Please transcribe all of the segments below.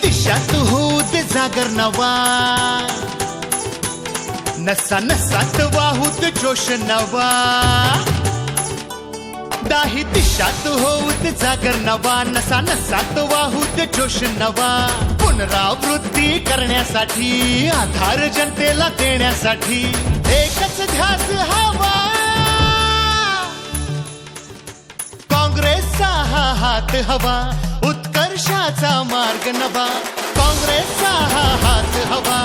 दिशात होऊ दे जागर नवा, नसा नसात वाहू दे जोश नवा. दाही दिशात होऊ दे जागर नवा, नसा नसात वाहू दे जोश नवा. पुनरावृत्ती करण्यासाठी, आधार जनतेला देण्यासाठी एकच ध्यास हवा. काँग्रेसचा हा हात हवा, उत्कर्षाचा मार्ग नवा. काँग्रेसचा हा हात हवा,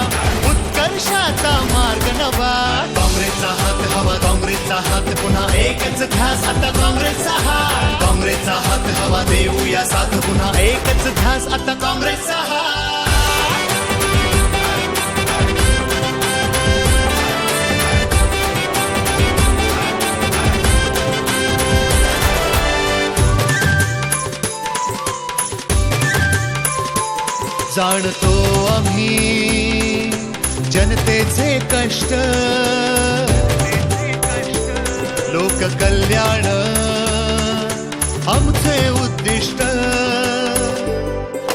उत्कर्षाचा मार्ग नवा. काँग्रेसचा हात हवा, काँग्रेसचा हात पुन्हा एकच ध्यास आता काँग्रेसचा हात. काँग्रेसचा हात हवा, देऊया साथ पुन्हा एकच ध्यास आता काँग्रेसचा हात. जाणतो आम्ही जनतेचे कष्ट, लोककल्याण आमचे उद्दिष्ट.